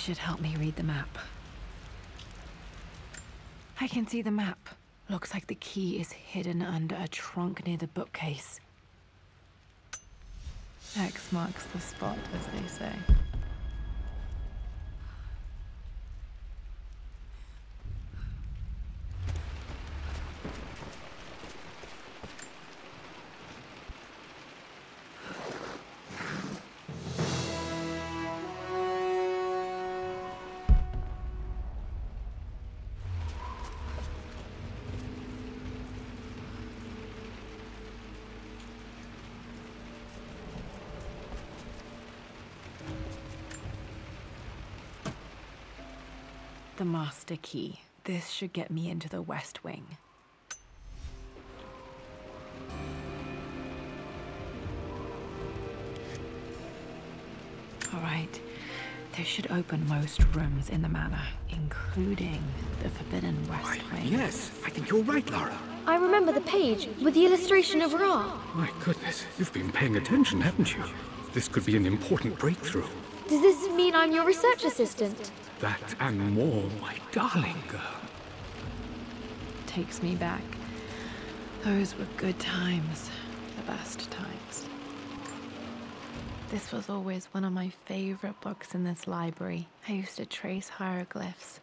should help me read the map. I can see the map. Looks like the key is hidden under a trunk near the bookcase. X marks the spot, as they say. The master key. This should get me into the West Wing. All right. This should open most rooms in the manor, including the Forbidden West Wing. Yes, I think you're right, Lara. I remember the page with the illustration of Ra. My goodness, you've been paying attention, haven't you? This could be an important breakthrough. Does this mean I'm your research assistant? That and more, my darling girl. Takes me back. Those were good times. The best times. This was always one of my favorite books in this library. I used to trace hieroglyphs.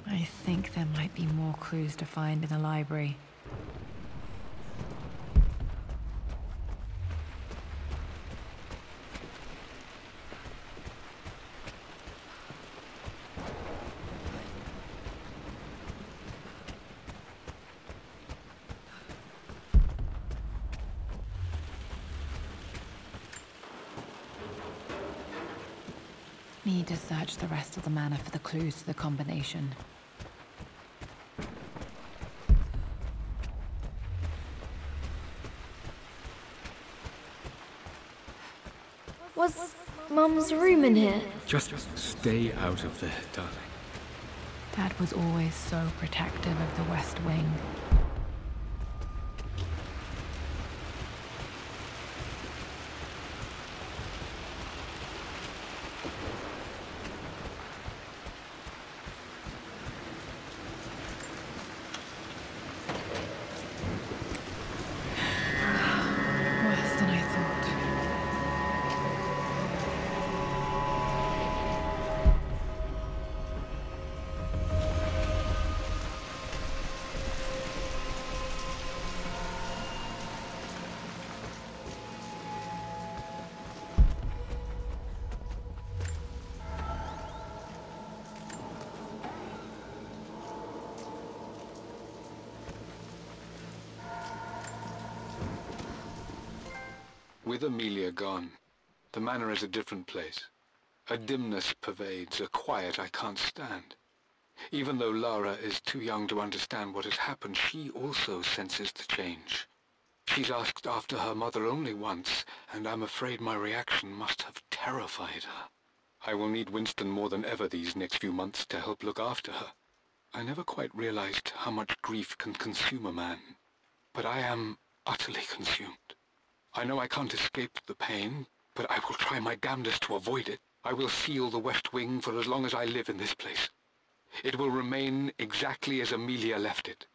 I think there might be more clues to find in the library. Need to search the rest of the manor for the clues to the combination. Was Mum's room in here? Just stay out of there, darling. Dad was always so protective of the West Wing. Worse than I thought. With Amelia gone, the manor is a different place. A dimness pervades, a quiet I can't stand. Even though Lara is too young to understand what has happened, she also senses the change. She's asked after her mother only once, and I'm afraid my reaction must have terrified her. I will need Winston more than ever these next few months to help look after her. I never quite realized how much grief can consume a man, but I am utterly consumed. I know I can't escape the pain, but I will try my damnedest to avoid it. I will seal the West Wing for as long as I live in this place. It will remain exactly as Amelia left it.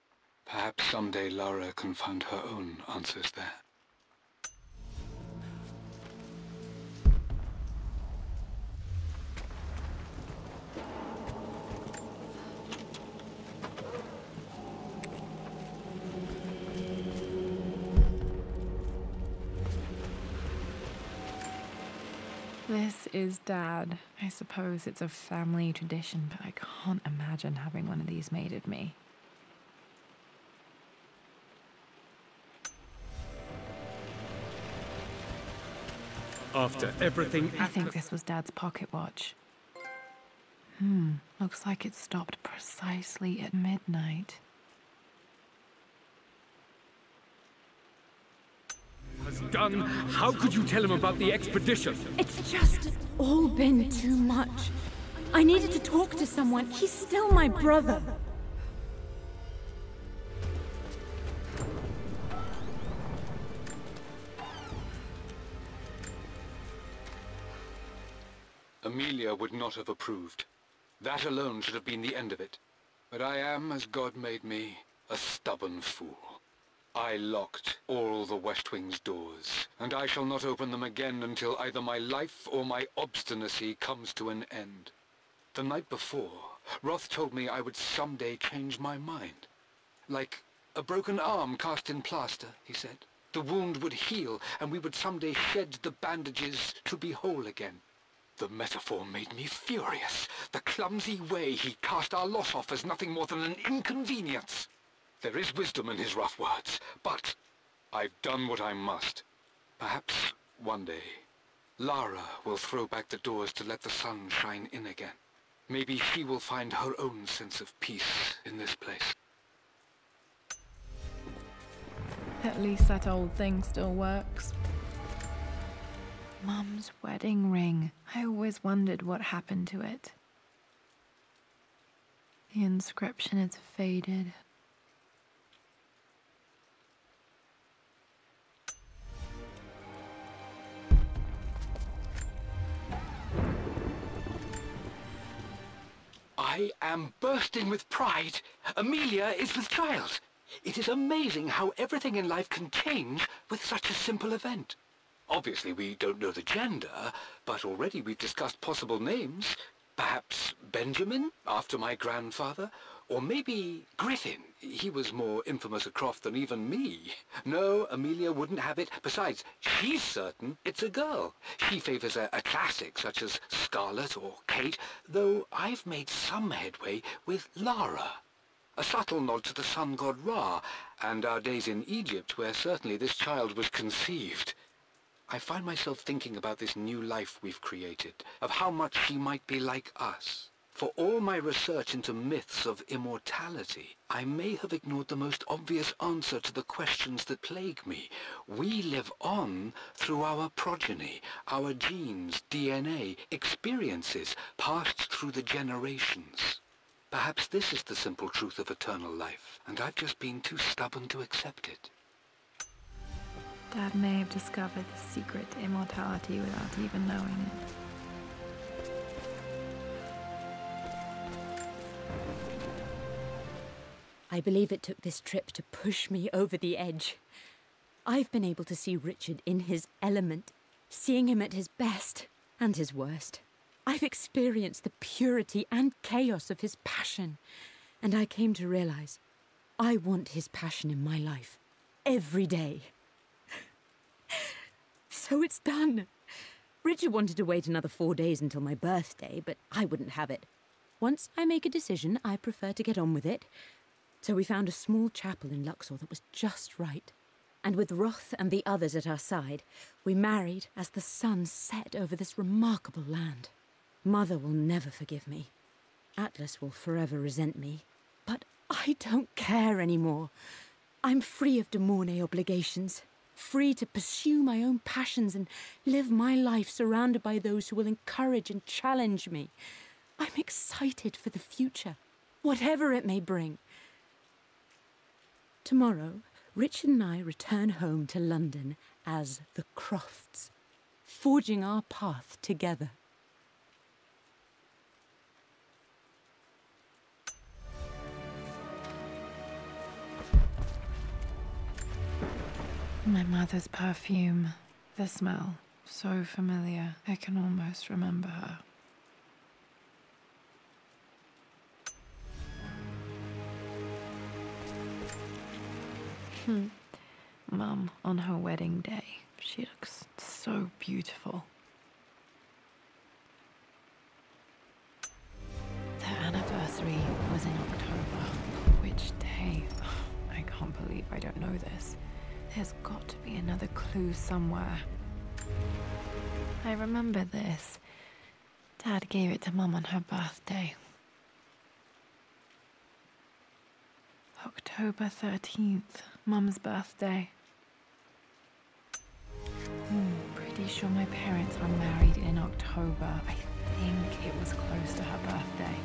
Perhaps someday Lara can find her own answers there. This is Dad. I suppose it's a family tradition, but I can't imagine having one of these made of me. After everything... I think this was Dad's pocket watch. Looks like it stopped precisely at midnight. ...has done. How could you tell him about the expedition? It's just all been too much. I needed to talk to someone. He's still my brother. Amelia would not have approved. That alone should have been the end of it. But I am, as God made me, a stubborn fool. I locked all the West Wing's doors, and I shall not open them again until either my life or my obstinacy comes to an end. The night before, Roth told me I would someday change my mind. Like a broken arm cast in plaster, he said. The wound would heal, and we would someday shed the bandages to be whole again. The metaphor made me furious. The clumsy way he cast our loss off as nothing more than an inconvenience. There is wisdom in his rough words, but I've done what I must. Perhaps one day, Lara will throw back the doors to let the sun shine in again. Maybe she will find her own sense of peace in this place. At least that old thing still works. Mum's wedding ring. I always wondered what happened to it. The inscription is faded. I am bursting with pride. Amelia is with child. It is amazing how everything in life can change with such a simple event. Obviously, we don't know the gender, but already we've discussed possible names. Perhaps Benjamin, after my grandfather, or maybe Griffin. He was more infamous a Croft than even me. No, Amelia wouldn't have it. Besides, she's certain it's a girl. She favors a classic such as Scarlet or Kate, though I've made some headway with Lara. A subtle nod to the sun god Ra, and our days in Egypt, where certainly this child was conceived. I find myself thinking about this new life we've created, of how much she might be like us. For all my research into myths of immortality, I may have ignored the most obvious answer to the questions that plague me. We live on through our progeny, our genes, DNA, experiences, passed through the generations. Perhaps this is the simple truth of eternal life, and I've just been too stubborn to accept it. Dad may have discovered the secret to immortality without even knowing it. I believe it took this trip to push me over the edge. I've been able to see Richard in his element, seeing him at his best and his worst. I've experienced the purity and chaos of his passion, and I came to realize I want his passion in my life every day. So it's done. Richard wanted to wait another 4 days until my birthday, but I wouldn't have it. Once I make a decision, I prefer to get on with it. So we found a small chapel in Luxor that was just right. And with Roth and the others at our side, we married as the sun set over this remarkable land. Mother will never forgive me. Atlas will forever resent me. But I don't care anymore. I'm free of de Mornay obligations. Free to pursue my own passions and live my life surrounded by those who will encourage and challenge me. I'm excited for the future, whatever it may bring. Tomorrow, Richard and I return home to London as the Crofts, forging our path together. My mother's perfume. The smell. So familiar. I can almost remember her. Mum, on her wedding day, she looks so beautiful. anniversary was in October. Which day? I can't believe I don't know this. There's got to be another clue somewhere. I remember this. Dad gave it to Mum on her birthday. October 13th, Mum's birthday. Pretty sure my parents were married in October. I think it was close to her birthday.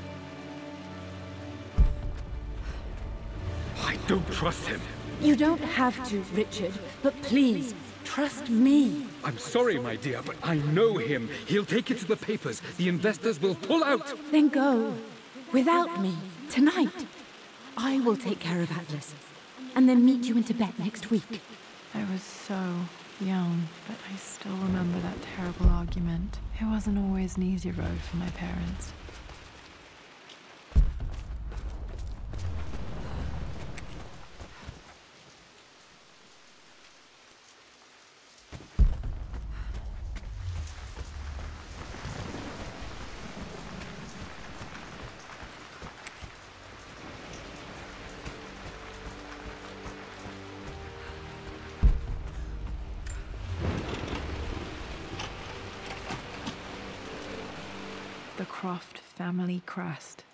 I don't trust him. You don't have to, Richard, but please, trust me. I'm sorry, my dear, but I know him. He'll take it to the papers. The investors will pull out. Then go. Without me. Tonight. I will take care of Atlas. And then meet you in Tibet next week. I was so young, but I still remember that terrible argument. It wasn't always an easy road for my parents. The Croft family crest.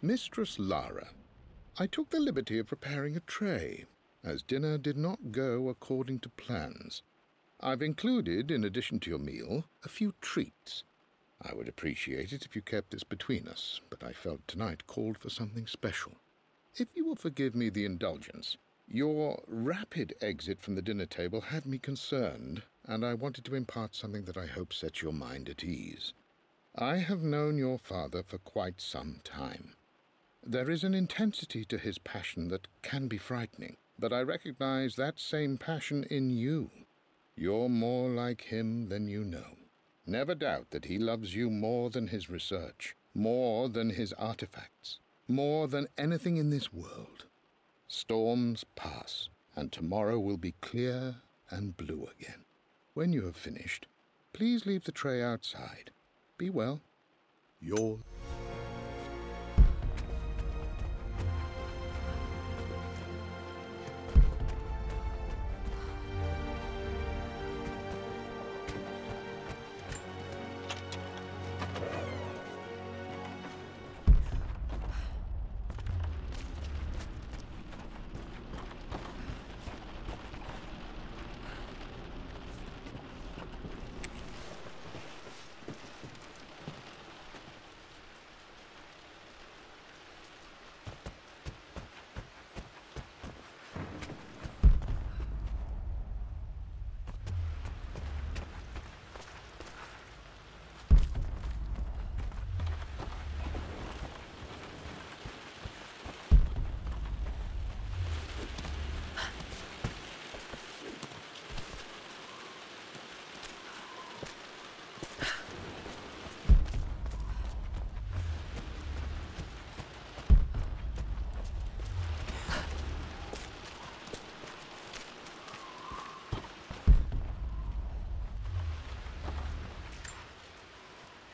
Mistress Lara, I took the liberty of preparing a tray, as dinner did not go according to plans. I've included, in addition to your meal, a few treats. I would appreciate it if you kept this between us, but I felt tonight called for something special. If you will forgive me the indulgence, your rapid exit from the dinner table had me concerned, and I wanted to impart something that I hope sets your mind at ease. I have known your father for quite some time. There is an intensity to his passion that can be frightening, but I recognize that same passion in you. You're more like him than you know. Never doubt that he loves you more than his research, more than his artifacts, more than anything in this world. Storms pass, and tomorrow will be clear and blue again. When you have finished, please leave the tray outside. Be well. Yours.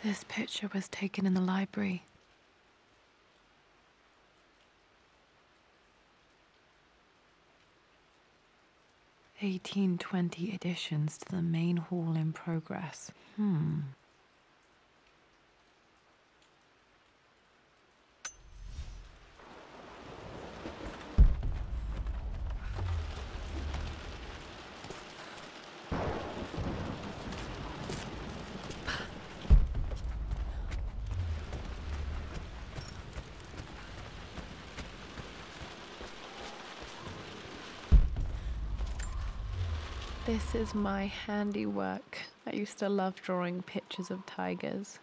This picture was taken in the library. 1820 additions to the main hall in progress. This is my handiwork. I used to love drawing pictures of tigers.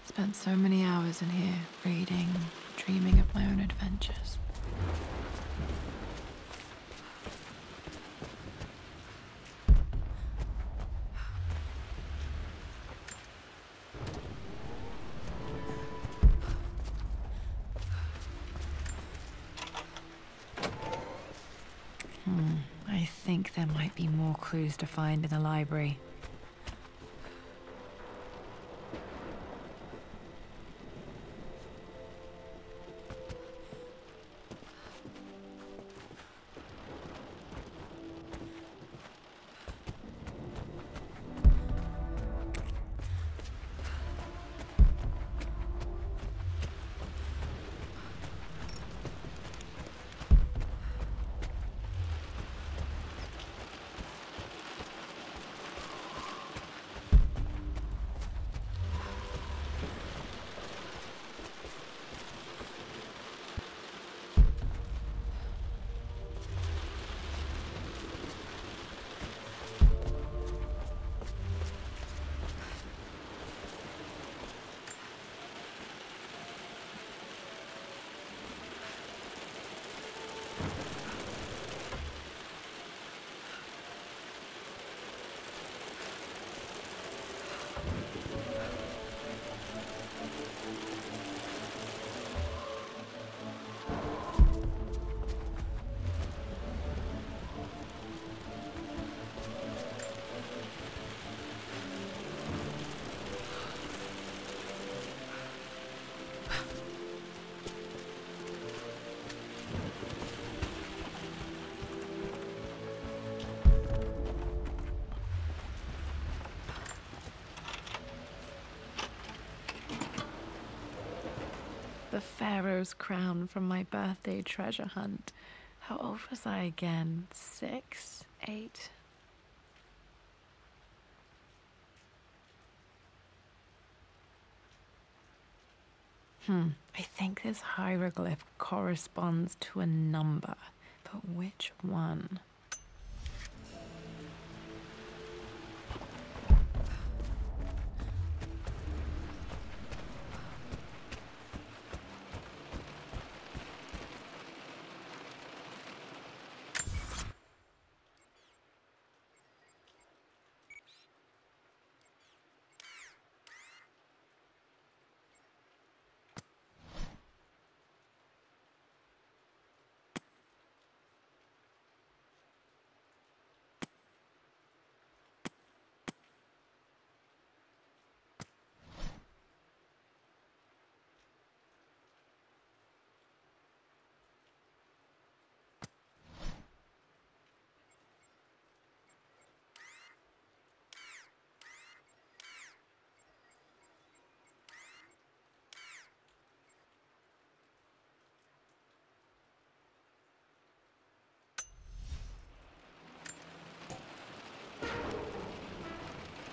Spent so many hours in here, reading, dreaming of my own adventures. I think there might be more clues to find in the library. The Pharaoh's crown from my birthday treasure hunt. How old was I again? 6? 8? I think this hieroglyph corresponds to a number, but which one?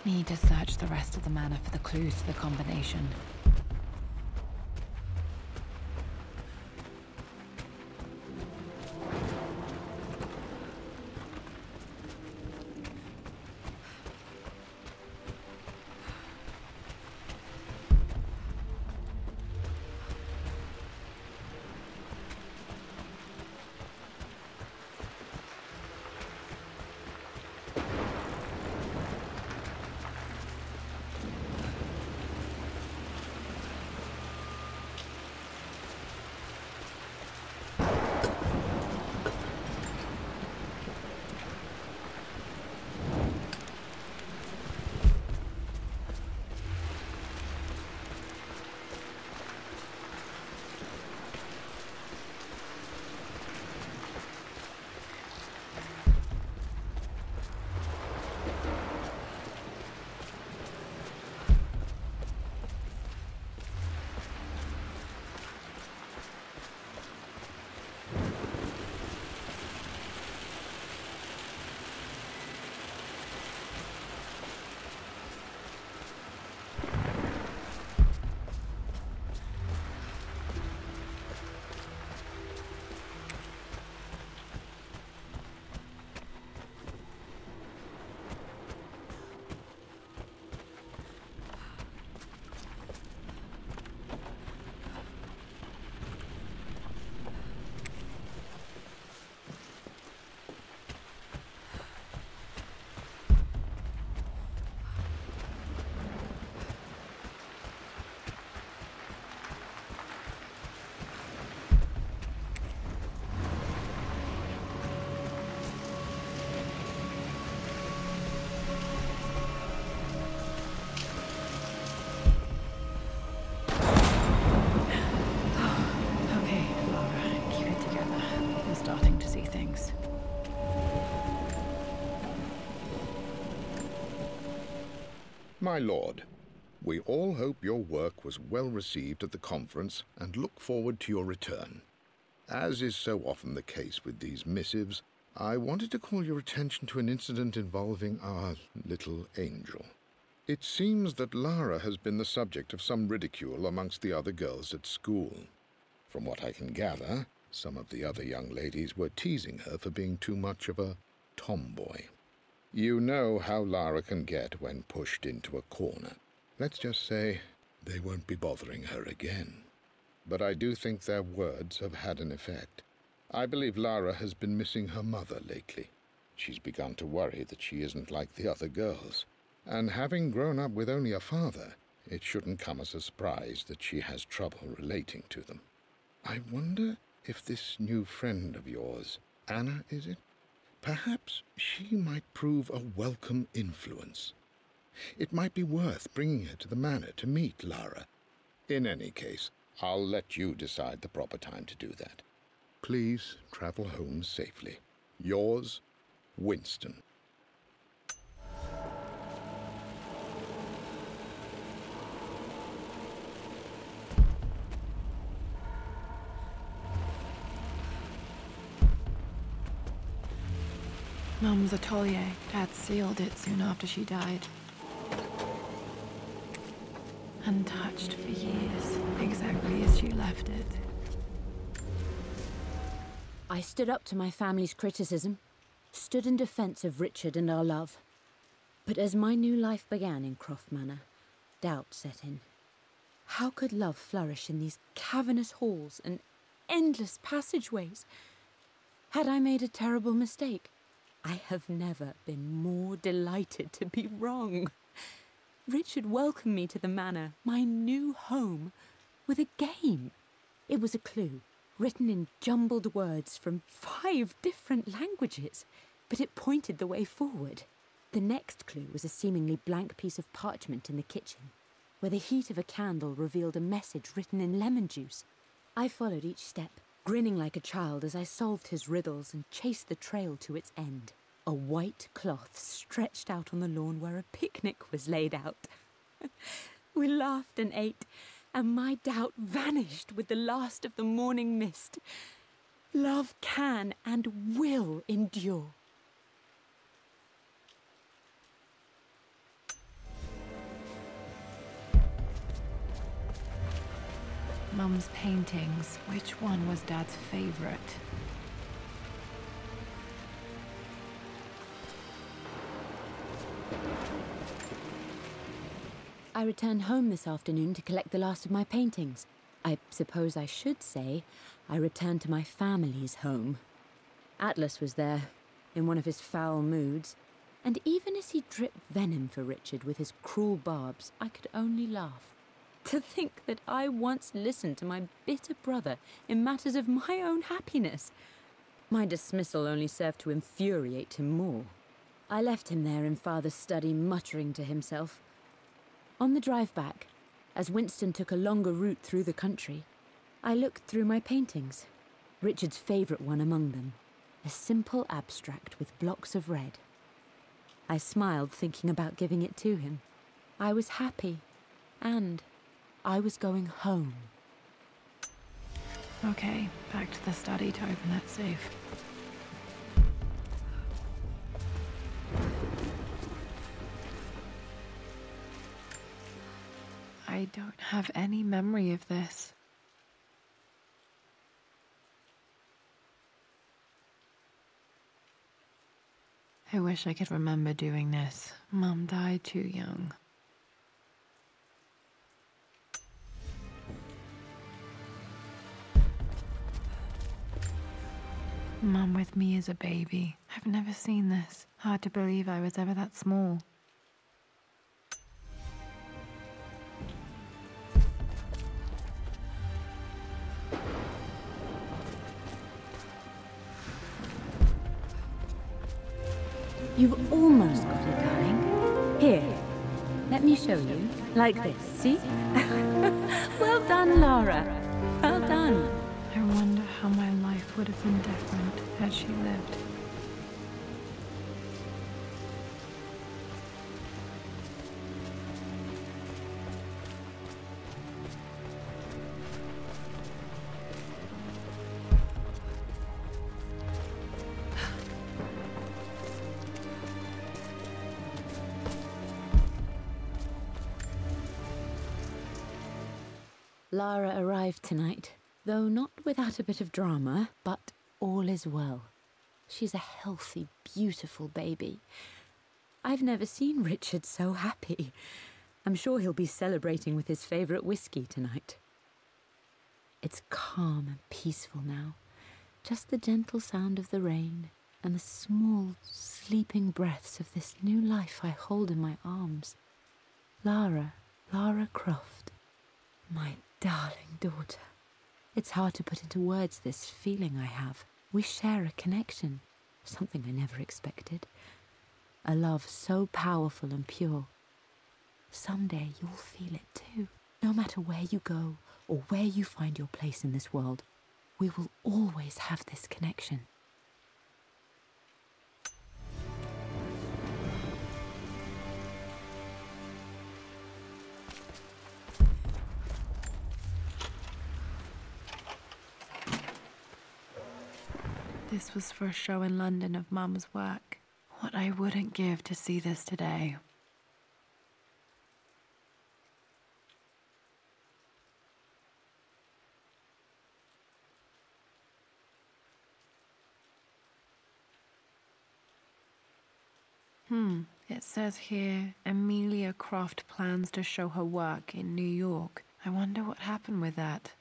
Need to search the rest of the manor for the clues to the combination. My lord, we all hope your work was well received at the conference and look forward to your return. As is so often the case with these missives, I wanted to call your attention to an incident involving our little angel. It seems that Lara has been the subject of some ridicule amongst the other girls at school. From what I can gather, some of the other young ladies were teasing her for being too much of a tomboy. You know how Lara can get when pushed into a corner. Let's just say they won't be bothering her again. But I do think their words have had an effect. I believe Lara has been missing her mother lately. She's begun to worry that she isn't like the other girls. And having grown up with only a father, it shouldn't come as a surprise that she has trouble relating to them. I wonder if this new friend of yours, Anna, is it? Perhaps she might prove a welcome influence. It might be worth bringing her to the manor to meet Lara. In any case, I'll let you decide the proper time to do that. Please travel home safely. Yours, Winston. Mum's atelier. Dad sealed it soon after she died. Untouched for years, exactly as she left it. I stood up to my family's criticism, stood in defense of Richard and our love. But as my new life began in Croft Manor, doubt set in. How could love flourish in these cavernous halls and endless passageways? Had I made a terrible mistake? I have never been more delighted to be wrong. Richard welcomed me to the manor, my new home, with a game. It was a clue, written in jumbled words from 5 different languages, but it pointed the way forward. The next clue was a seemingly blank piece of parchment in the kitchen, where the heat of a candle revealed a message written in lemon juice. I followed each step, grinning like a child as I solved his riddles and chased the trail to its end. A white cloth stretched out on the lawn where a picnic was laid out. We laughed and ate, and my doubt vanished with the last of the morning mist. Love can and will endure. Mum's paintings. Which one was Dad's favorite? I returned home this afternoon to collect the last of my paintings. I suppose I should say I returned to my family's home. Atlas was there, in one of his foul moods, and even as he dripped venom for Richard with his cruel barbs, I could only laugh. To think that I once listened to my bitter brother in matters of my own happiness. My dismissal only served to infuriate him more. I left him there in Father's study, muttering to himself. On the drive back, as Winston took a longer route through the country, I looked through my paintings, Richard's favourite one among them, a simple abstract with blocks of red. I smiled, thinking about giving it to him. I was happy, and I was going home. Okay, back to the study to open that safe. I don't have any memory of this. I wish I could remember doing this. Mum died too young. Mum with me as a baby. I've never seen this. Hard to believe I was ever that small. You've almost got it, darling. Here, let me show you. Like this, see? Well done, Lara. Well done. I wonder how my life would have been different had she lived. Lara arrived tonight, though not without a bit of drama, but all is well. She's a healthy, beautiful baby. I've never seen Richard so happy. I'm sure he'll be celebrating with his favourite whiskey tonight. It's calm and peaceful now. Just the gentle sound of the rain and the small, sleeping breaths of this new life I hold in my arms. Lara Croft, my darling daughter. It's hard to put into words this feeling I have. We share a connection, something I never expected. A love so powerful and pure. Someday you'll feel it too. No matter where you go or where you find your place in this world, we will always have this connection. This was for a show in London of Mum's work. What I wouldn't give to see this today. It says here, Emilia Croft plans to show her work in New York. I wonder what happened with that.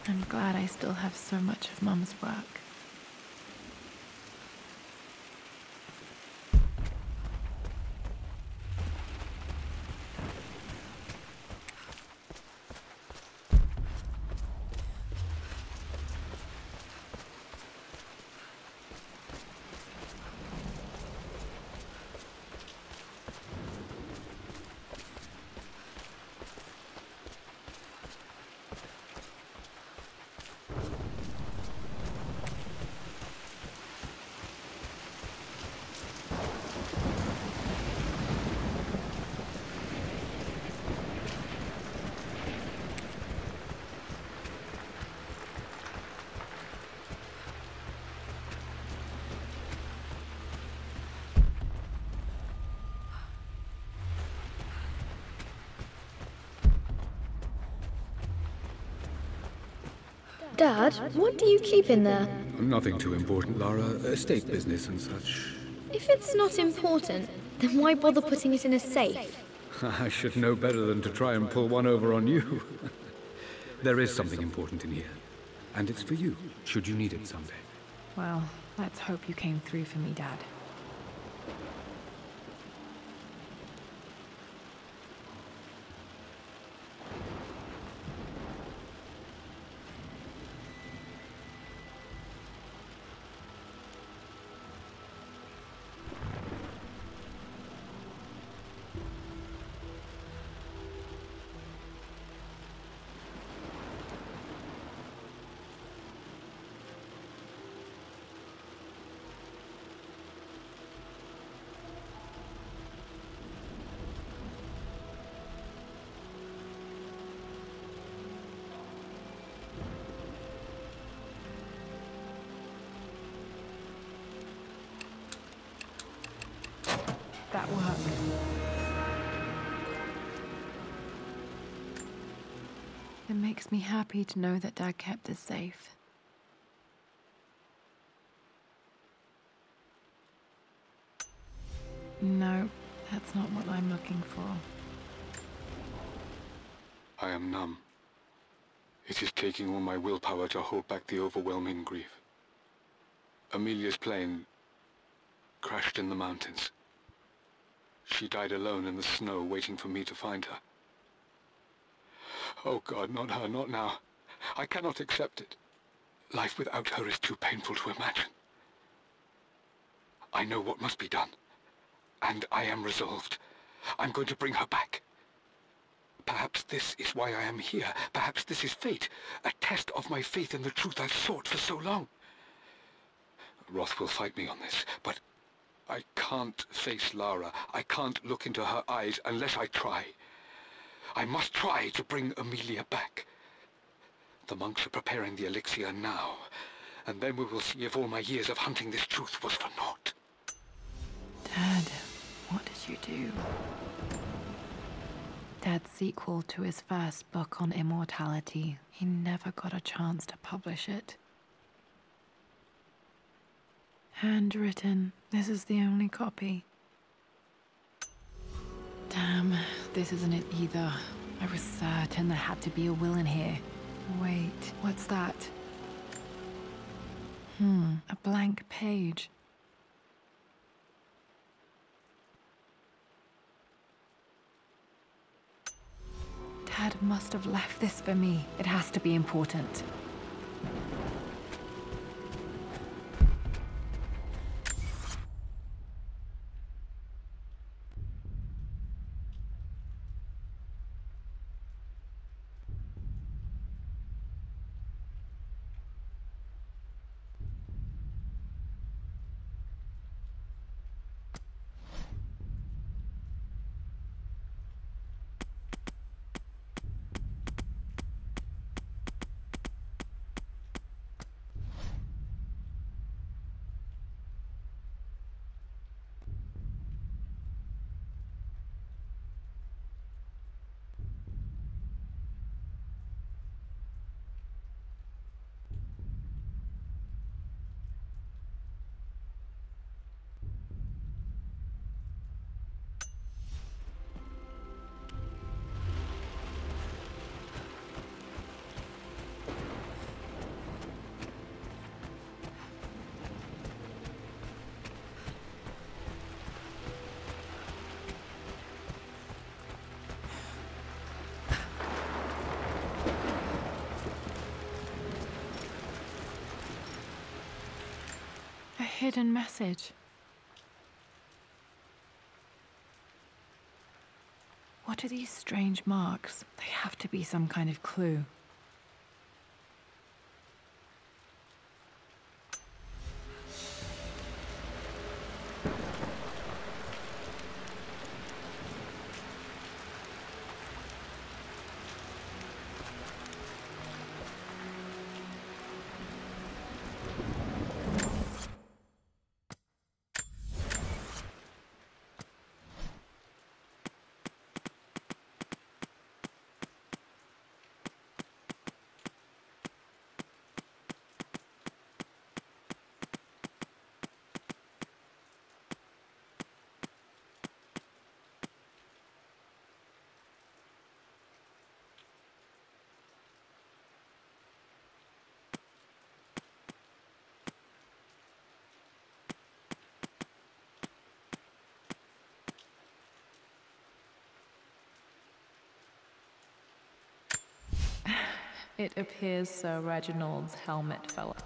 I'm glad I still have so much of Mum's work. Dad, what do you keep in there? Nothing too important, Lara. Estate business and such. If it's not important, then why bother putting it in a safe? I should know better than to try and pull one over on you. There is something important in here. And it's for you, should you need it someday. Well, let's hope you came through for me, Dad. That worked. It makes me happy to know that Dad kept this safe. No, that's not what I'm looking for. I am numb. It is taking all my willpower to hold back the overwhelming grief. Amelia's plane crashed in the mountains. She died alone in the snow, waiting for me to find her. Oh God, not her, not now. I cannot accept it. Life without her is too painful to imagine. I know what must be done, and I am resolved. I'm going to bring her back. Perhaps this is why I am here. Perhaps this is fate. A test of my faith in the truth I've sought for so long. Roth will fight me on this, but I can't face Lara. I can't look into her eyes unless I try. I must try to bring Amelia back. The monks are preparing the elixir now, and then we will see if all my years of hunting this truth was for naught. Dad, what did you do? Dad's sequel to his first book on immortality. He never got a chance to publish it. Handwritten. This is the only copy. Damn, this isn't it either. I was certain there had to be a will in here. Wait, what's that? A blank page. Dad must have left this for me. It has to be important. Hidden message. What are these strange marks? They have to be some kind of clue. It appears Sir Reginald's helmet fell off.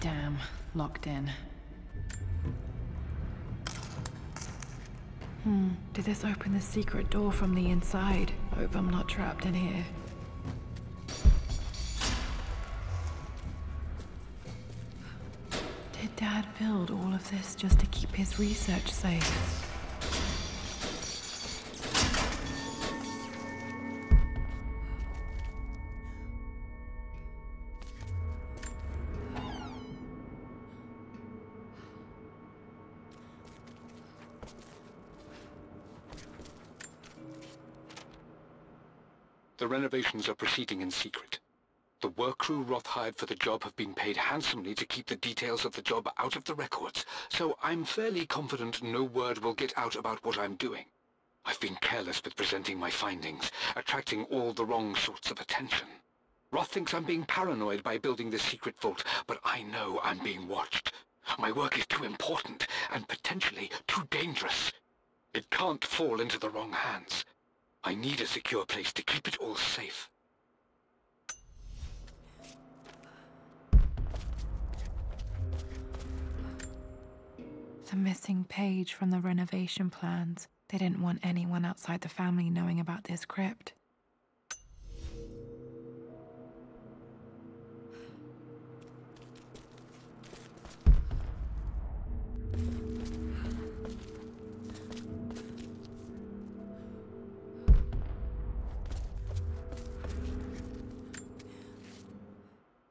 Damn, locked in. Did this open the secret door from the inside? Hope I'm not trapped in here. Did Dad build all of this just to keep his research safe? The renovations are proceeding in secret. The work crew Roth hired for the job have been paid handsomely to keep the details of the job out of the records, so I'm fairly confident no word will get out about what I'm doing. I've been careless with presenting my findings, attracting all the wrong sorts of attention. Roth thinks I'm being paranoid by building this secret vault, but I know I'm being watched. My work is too important, and potentially too dangerous. It can't fall into the wrong hands. I need a secure place to keep it all safe. The missing page from the renovation plans. They didn't want anyone outside the family knowing about this crypt.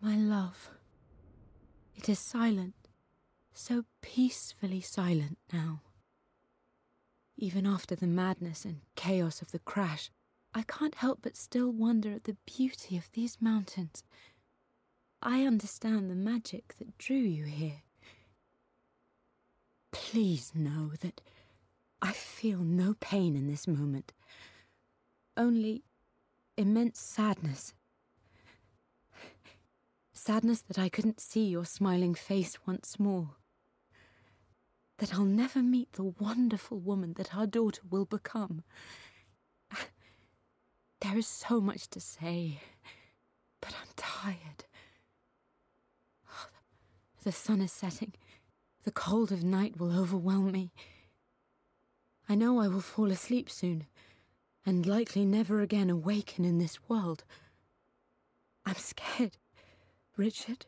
My love, it is silent, so peacefully silent now. Even after the madness and chaos of the crash, I can't help but still wonder at the beauty of these mountains. I understand the magic that drew you here. Please know that I feel no pain in this moment, only immense sadness. Sadness that I couldn't see your smiling face once more. That I'll never meet the wonderful woman that our daughter will become. There is so much to say, but I'm tired. The sun is setting. The cold of night will overwhelm me. I know I will fall asleep soon, and likely never again awaken in this world. I'm scared. Richard,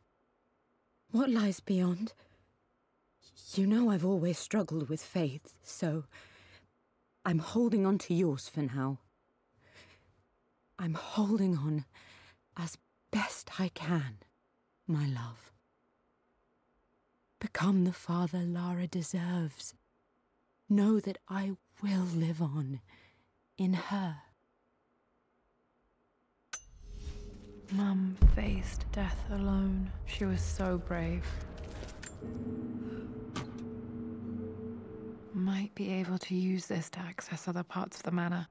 what lies beyond? You know I've always struggled with faith, so I'm holding on to yours for now. I'm holding on as best I can, my love. Become the father Lara deserves. Know that I will live on in her. Mum faced death alone. She was so brave. Might be able to use this to access other parts of the manor.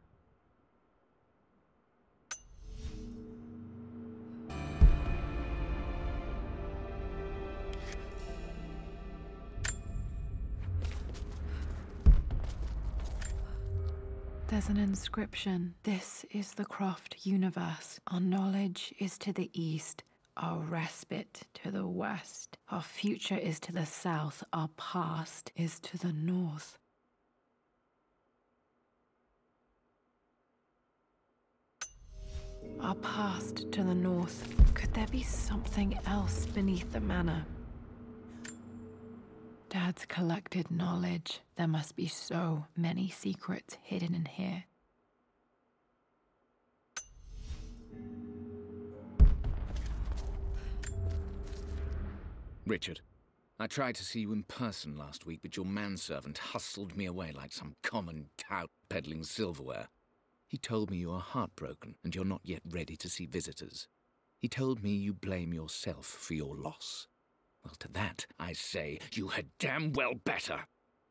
There's an inscription. This is the Croft universe. Our knowledge is to the east, our respite to the west. Our future is to the south, our past is to the north. Our past to the north. Could there be something else beneath the manor? Dad's collected knowledge. There must be so many secrets hidden in here. Richard, I tried to see you in person last week, but your manservant hustled me away like some common tout peddling silverware. He told me you are heartbroken and you're not yet ready to see visitors. He told me you blame yourself for your loss. Well, to that, I say you had damn well better.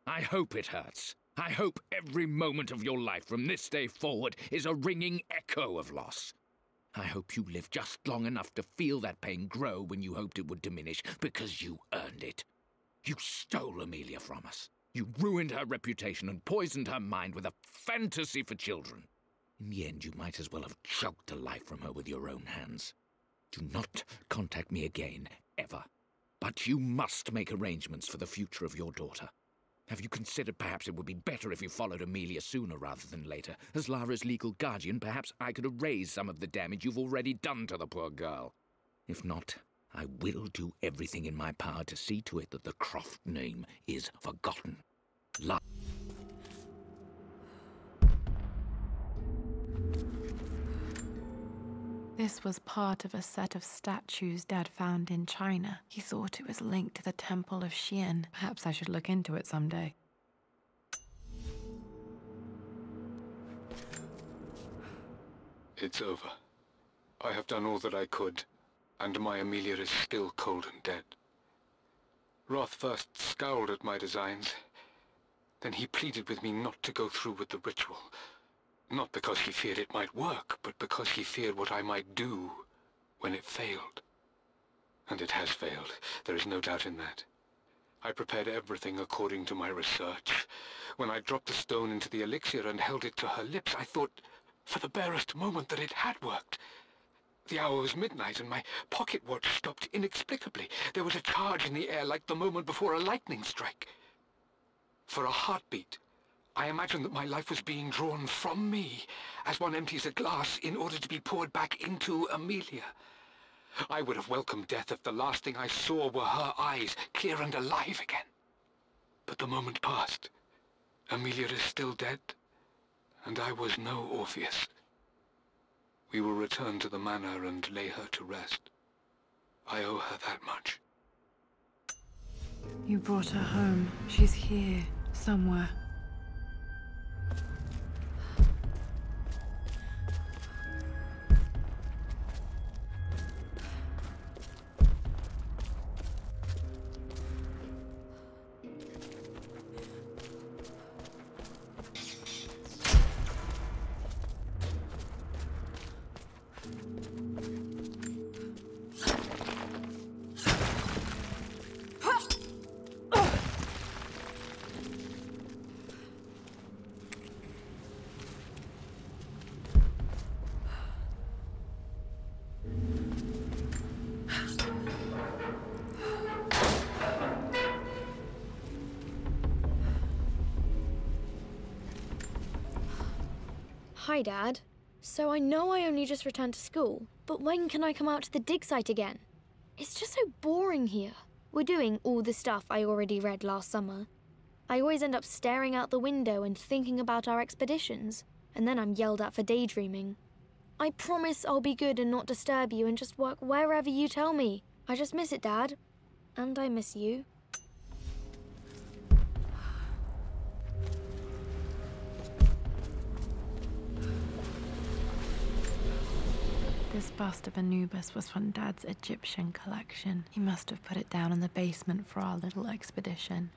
I hope it hurts. I hope every moment of your life from this day forward is a ringing echo of loss. I hope you live just long enough to feel that pain grow when you hoped it would diminish, because you earned it. You stole Amelia from us. You ruined her reputation and poisoned her mind with a fantasy for children. In the end, you might as well have choked the life from her with your own hands. Do not contact me again, ever. But you must make arrangements for the future of your daughter. Have you considered perhaps it would be better if you followed Amelia sooner rather than later? As Lara's legal guardian, perhaps I could erase some of the damage you've already done to the poor girl. If not, I will do everything in my power to see to it that the Croft name is forgotten. This was part of a set of statues Dad found in China. He thought it was linked to the Temple of Xian. Perhaps I should look into it someday. It's over. I have done all that I could, and my Amelia is still cold and dead. Roth first scowled at my designs. Then he pleaded with me not to go through with the ritual. Not because he feared it might work, but because he feared what I might do when it failed. And it has failed. There is no doubt in that. I prepared everything according to my research. When I dropped the stone into the elixir and held it to her lips, I thought for the barest moment that it had worked. The hour was midnight and my pocket watch stopped inexplicably. There was a charge in the air like the moment before a lightning strike. For a heartbeat, I imagined that my life was being drawn from me as one empties a glass in order to be poured back into Amelia. I would have welcomed death if the last thing I saw were her eyes, clear and alive again. But the moment passed. Amelia is still dead, and I was no Orpheus. We will return to the Manor and lay her to rest. I owe her that much. You brought her home. She's here, somewhere. Hi, Dad. So I know I only just returned to school, but when can I come out to the dig site again? It's just so boring here. We're doing all the stuff I already read last summer. I always end up staring out the window and thinking about our expeditions, and then I'm yelled at for daydreaming. I promise I'll be good and not disturb you and just work wherever you tell me. I just miss it, Dad. And I miss you. This bust of Anubis was from Dad's Egyptian collection. He must have put it down in the basement for our little expedition.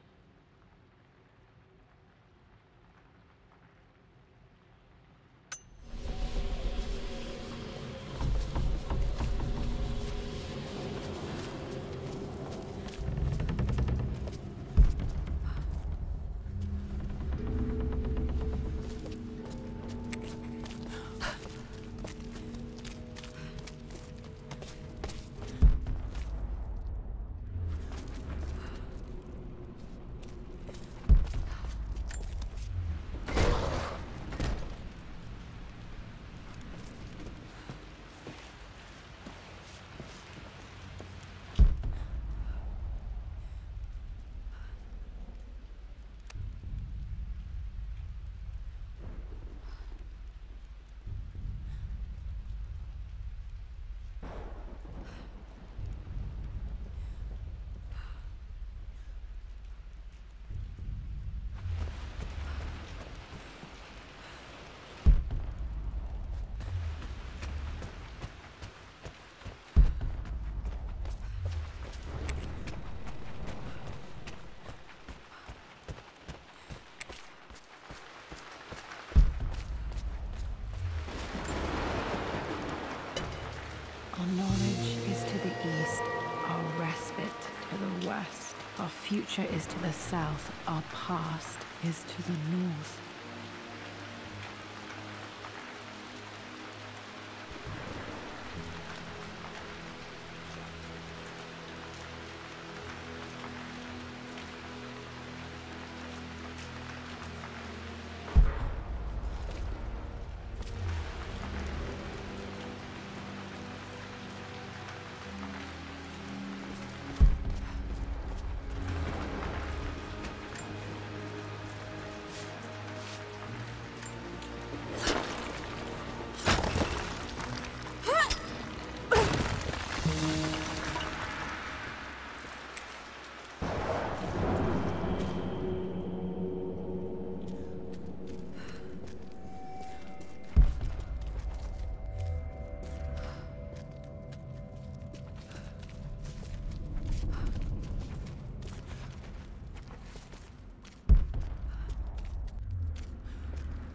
west. Our future is to the south. Our past is to the north.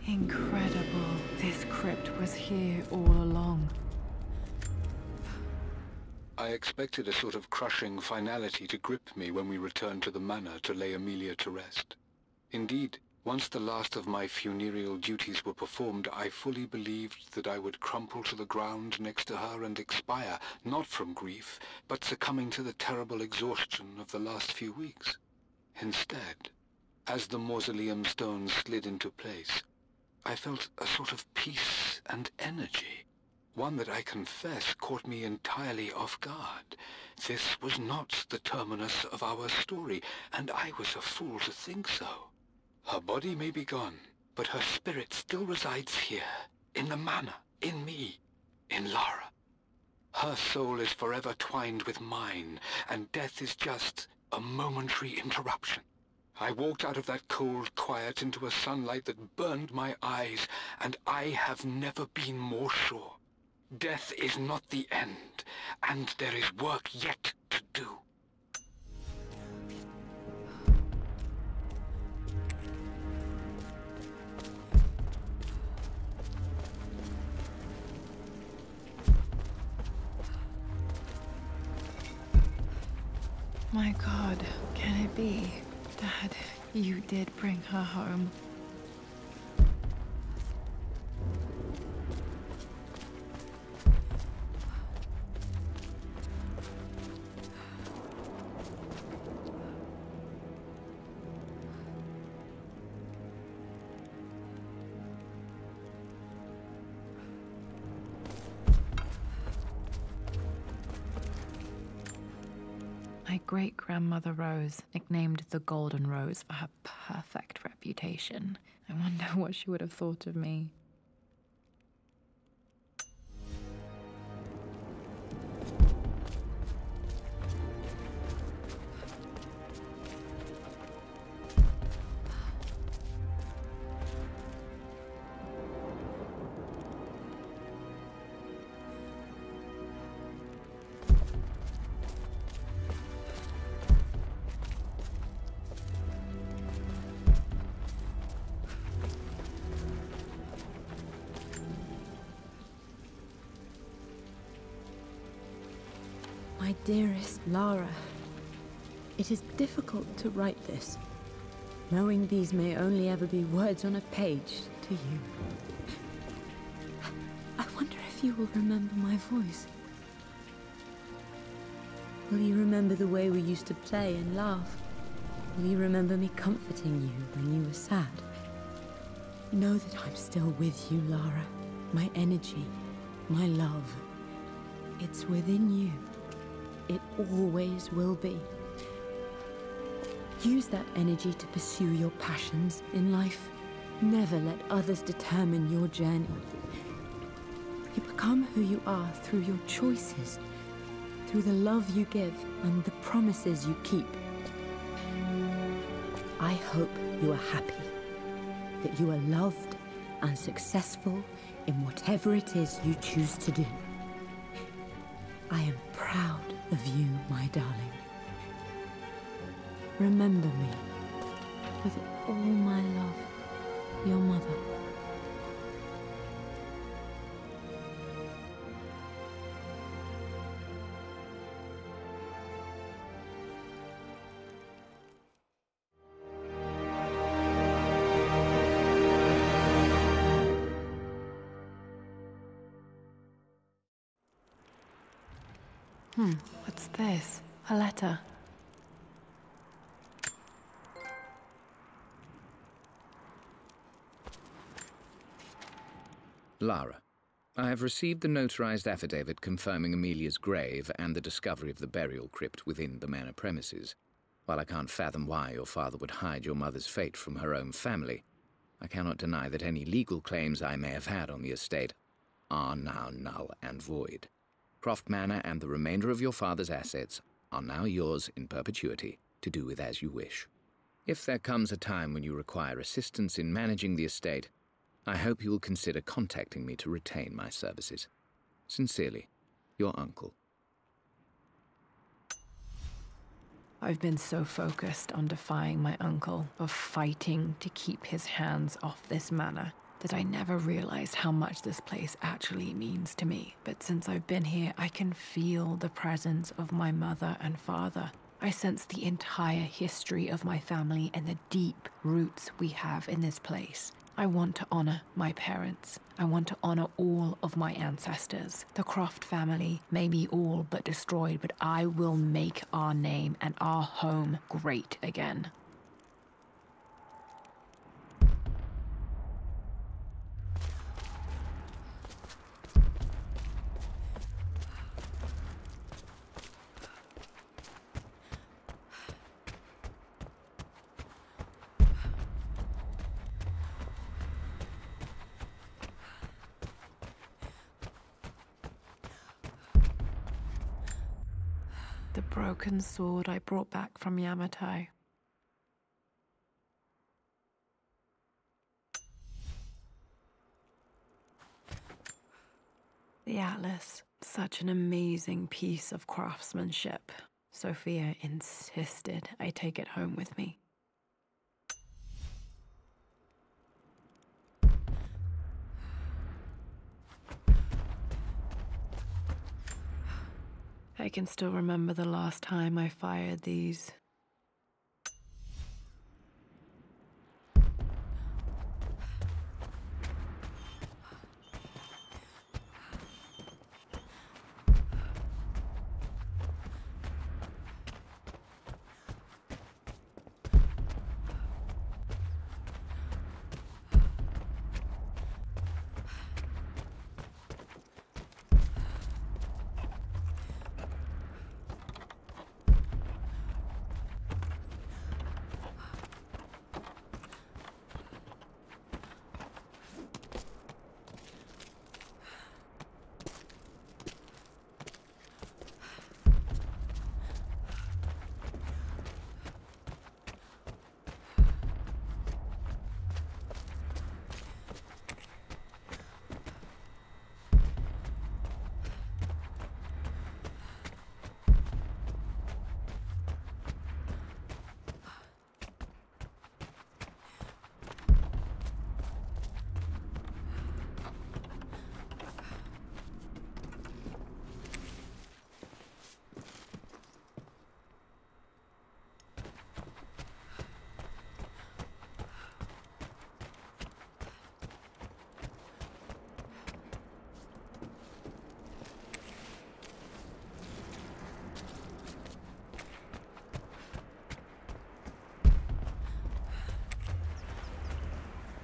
Incredible. This crypt was here all along. I expected a sort of crushing finality to grip me when we returned to the manor to lay Amelia to rest. Indeed, once the last of my funereal duties were performed, I fully believed that I would crumple to the ground next to her and expire, not from grief, but succumbing to the terrible exhaustion of the last few weeks. Instead, as the mausoleum stones slid into place, I felt a sort of peace and energy, one that I confess caught me entirely off guard. This was not the terminus of our story, and I was a fool to think so. Her body may be gone, but her spirit still resides here, in the manor, in me, in Lara. Her soul is forever twined with mine, and death is just a momentary interruption. I walked out of that cold quiet into a sunlight that burned my eyes, and I have never been more sure. Death is not the end, and there is work yet to do. My God, can it be? Dad, you did bring her home. My great-grandmother Rose, nicknamed the Golden Rose for her perfect reputation. I wonder what she would have thought of me. My dearest Lara, it is difficult to write this, knowing these may only ever be words on a page to you. I wonder if you will remember my voice. Will you remember the way we used to play and laugh? Will you remember me comforting you when you were sad? Know that I'm still with you, Lara. My energy, my love, it's within you. It always will be. Use that energy to pursue your passions in life. Never let others determine your journey. You become who you are through your choices, through the love you give and the promises you keep. I hope you are happy, that you are loved and successful in whatever it is you choose to do. I am proud of you, my darling. Remember me, with all my love, your mother. What's this? A letter. Lara, I have received the notarized affidavit confirming Amelia's grave and the discovery of the burial crypt within the manor premises. While I can't fathom why your father would hide your mother's fate from her own family, I cannot deny that any legal claims I may have had on the estate are now null and void. Croft Manor and the remainder of your father's assets are now yours in perpetuity to do with as you wish. If there comes a time when you require assistance in managing the estate, I hope you will consider contacting me to retain my services. Sincerely, your uncle. I've been so focused on defying my uncle, of fighting to keep his hands off this manor, that I never realized how much this place actually means to me. But since I've been here, I can feel the presence of my mother and father. I sense the entire history of my family and the deep roots we have in this place. I want to honor my parents. I want to honor all of my ancestors. The Croft family may be all but destroyed, but I will make our name and our home great again. The broken sword I brought back from Yamato. The atlas, such an amazing piece of craftsmanship. Sophia insisted I take it home with me. I can still remember the last time I fired these.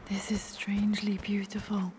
This is strangely beautiful.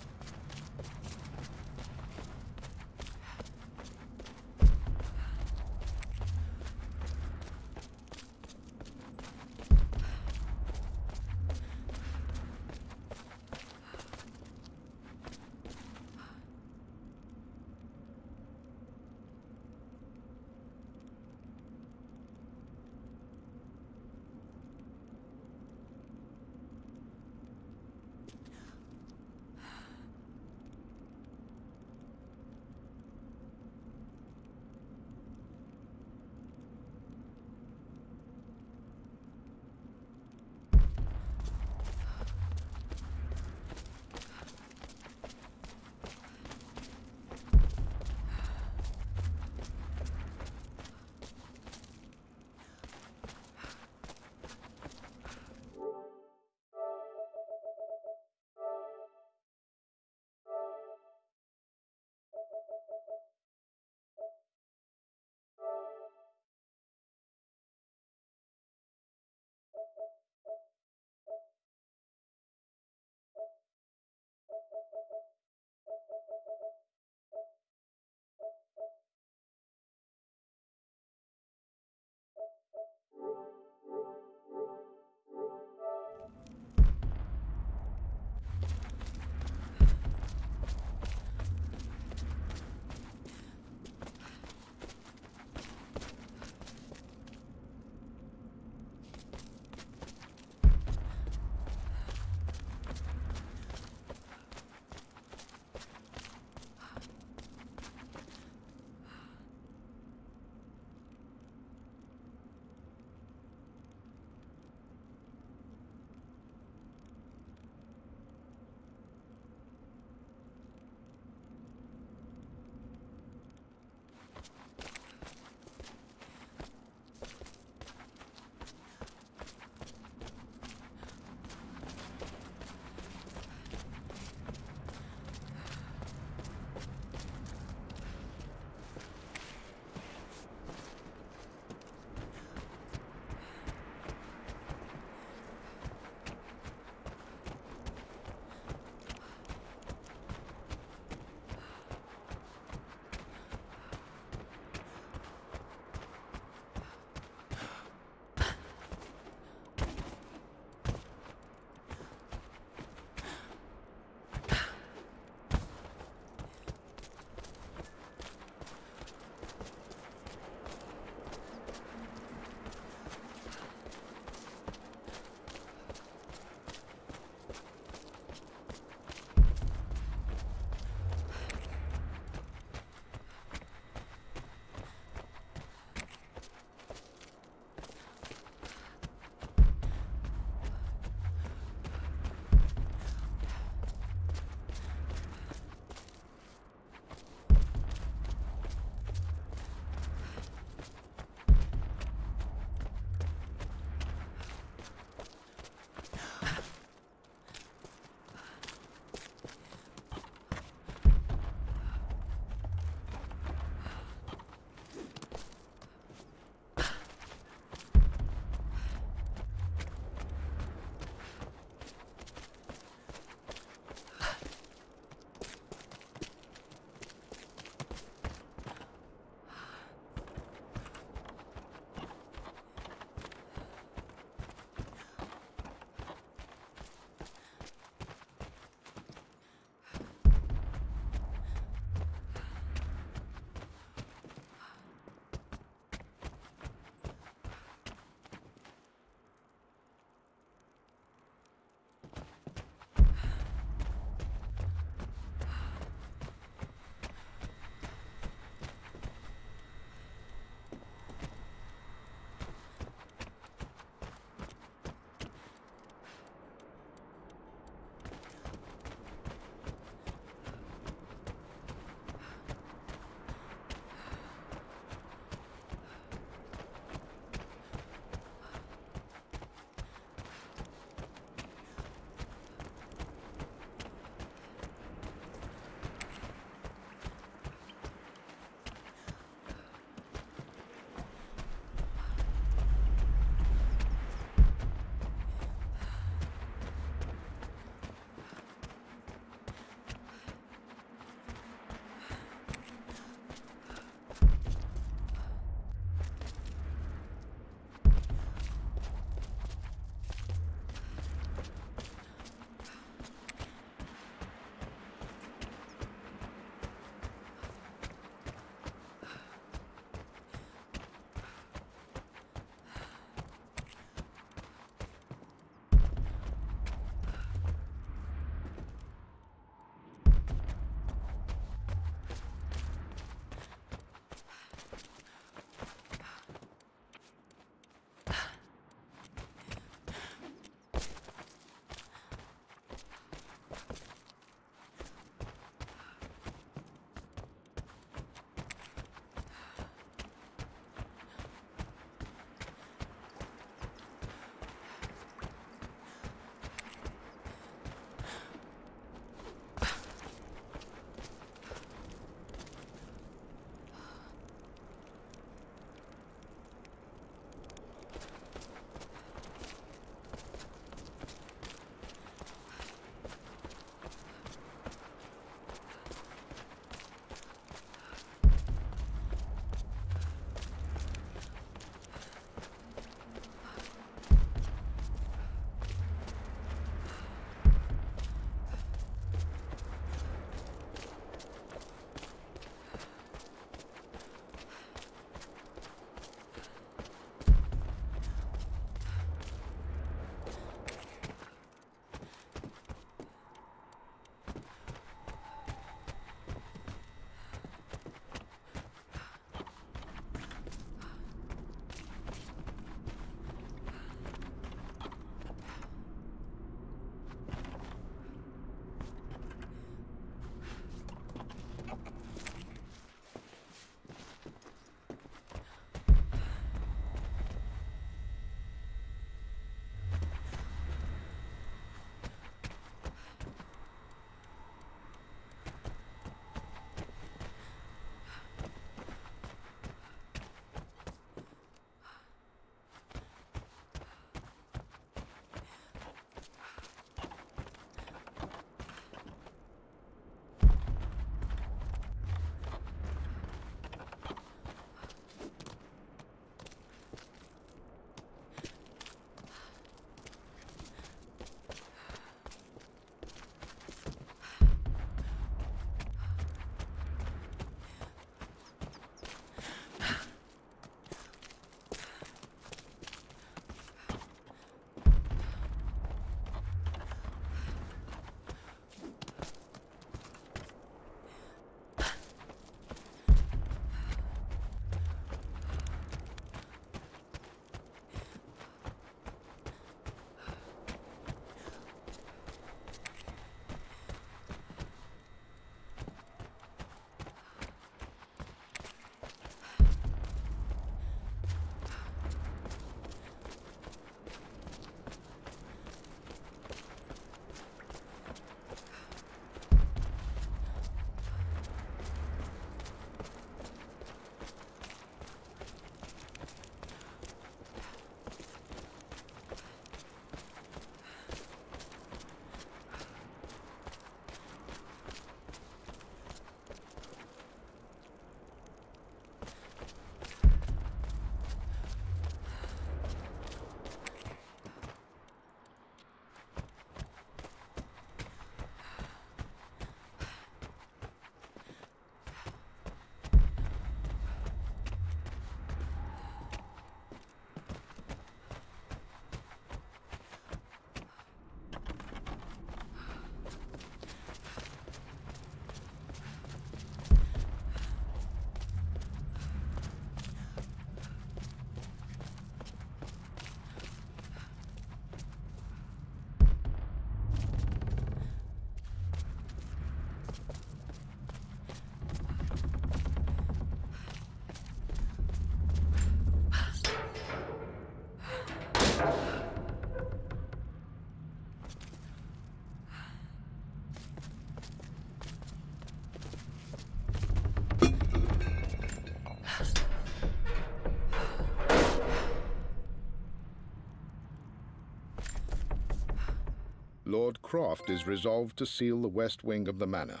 Lord Croft is resolved to seal the west wing of the manor.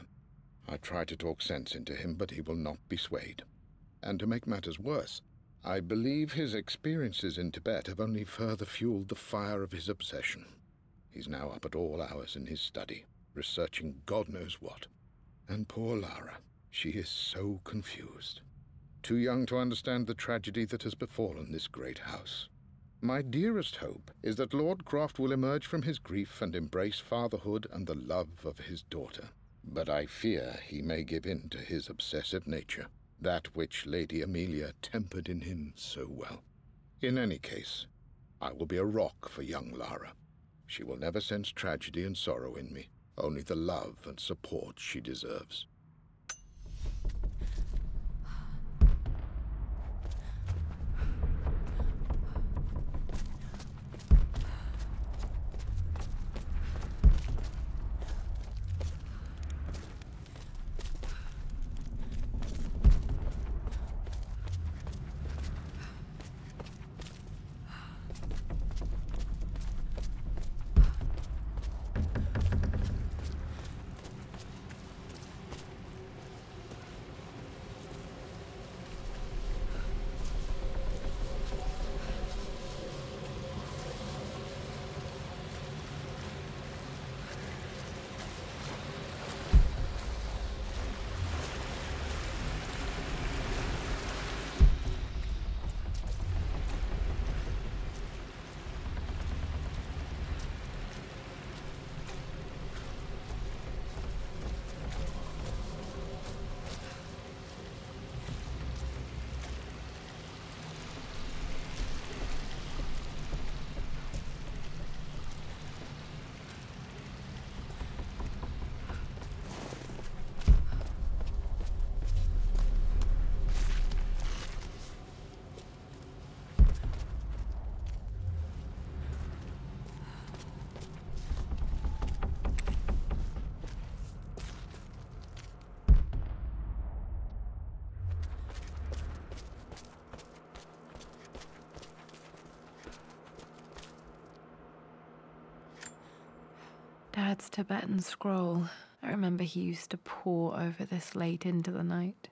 I try to talk sense into him, but he will not be swayed. And to make matters worse, I believe his experiences in Tibet have only further fueled the fire of his obsession. He's now up at all hours in his study, researching God knows what. And poor Lara, she is so confused. Too young to understand the tragedy that has befallen this great house. My dearest hope is that Lord Croft will emerge from his grief and embrace fatherhood and the love of his daughter. But I fear he may give in to his obsessive nature, that which Lady Amelia tempered in him so well. In any case, I will be a rock for young Lara. She will never sense tragedy and sorrow in me, only the love and support she deserves. Dad's Tibetan scroll. I remember he used to pore over this late into the night.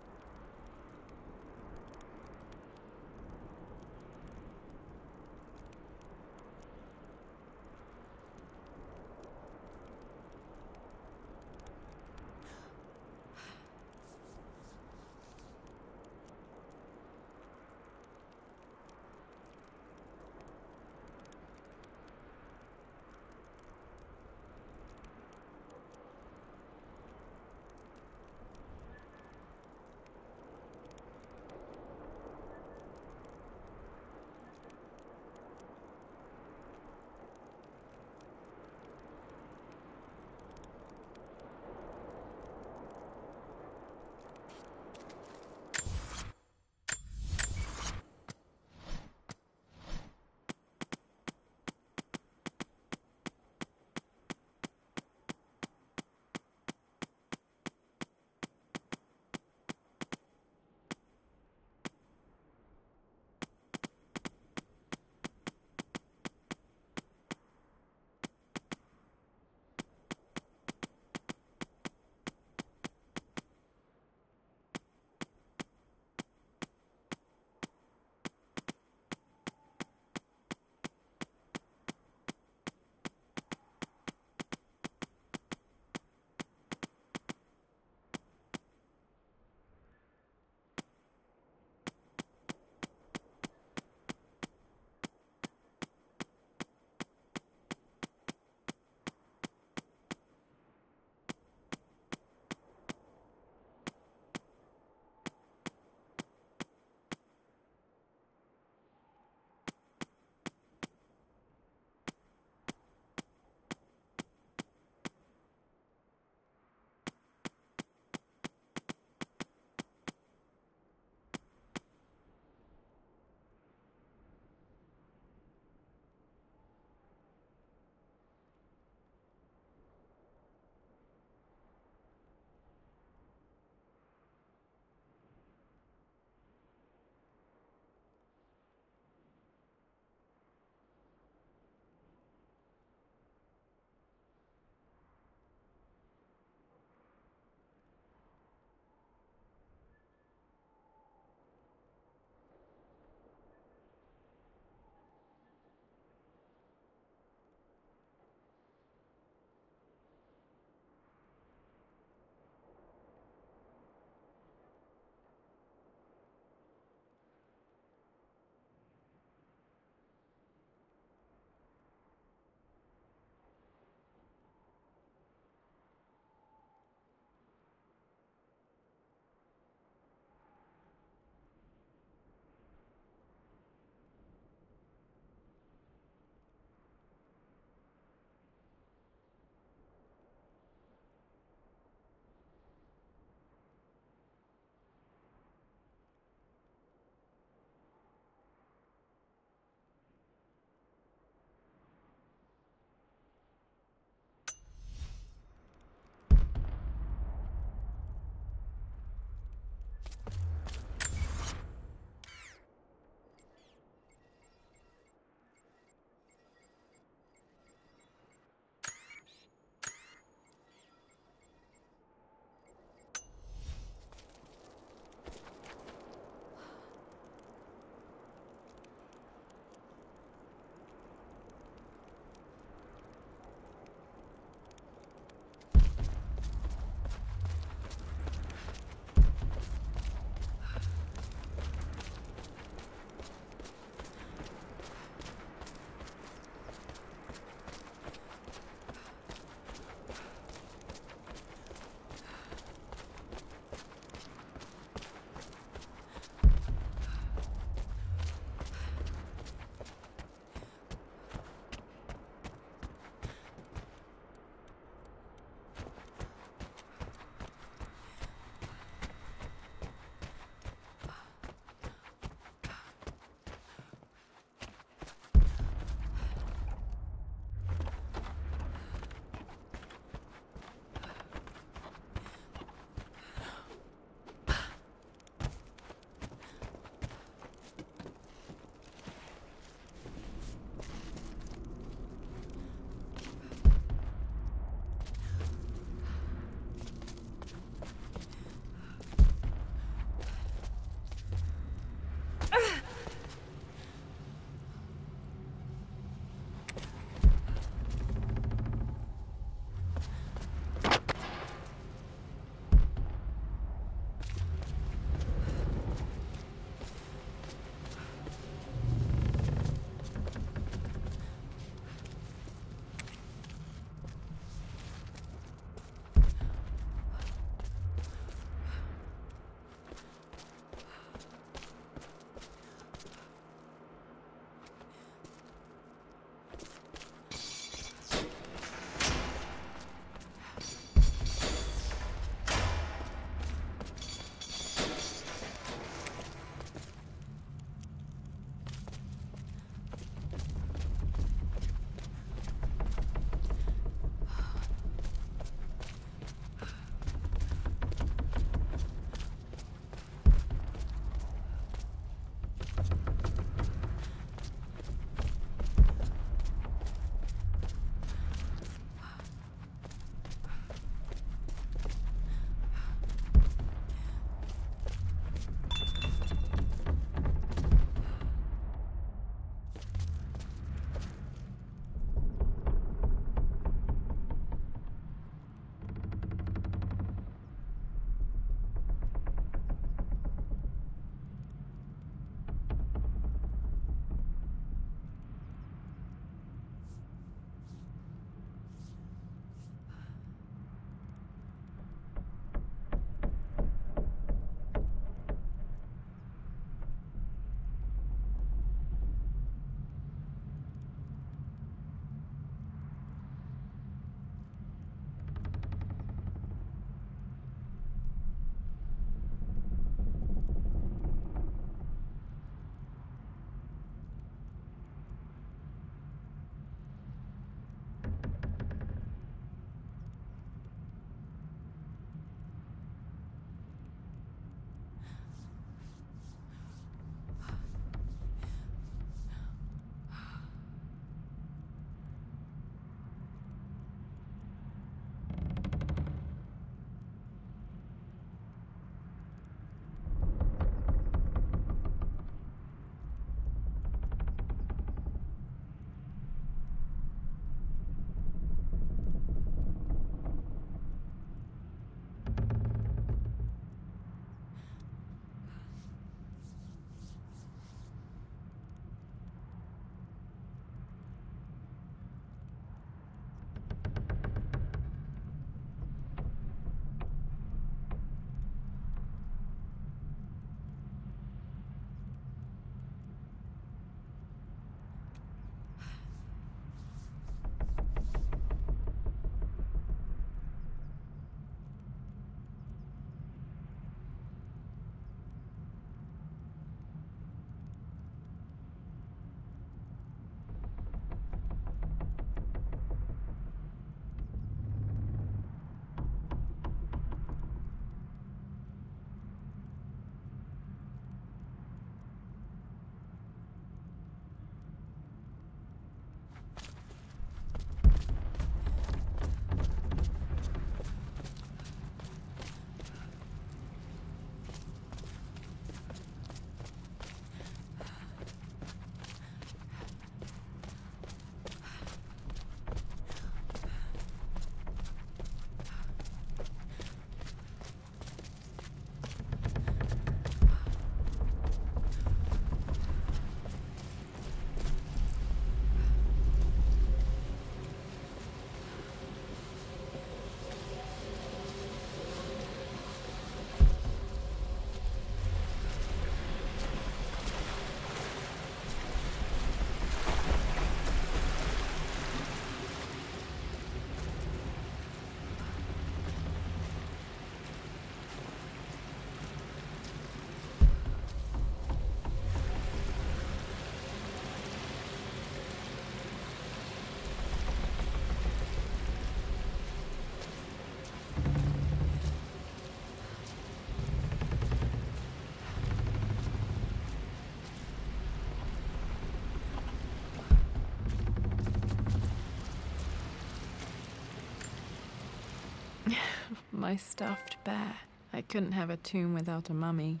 my stuffed bear. I couldn't have a tomb without a mummy.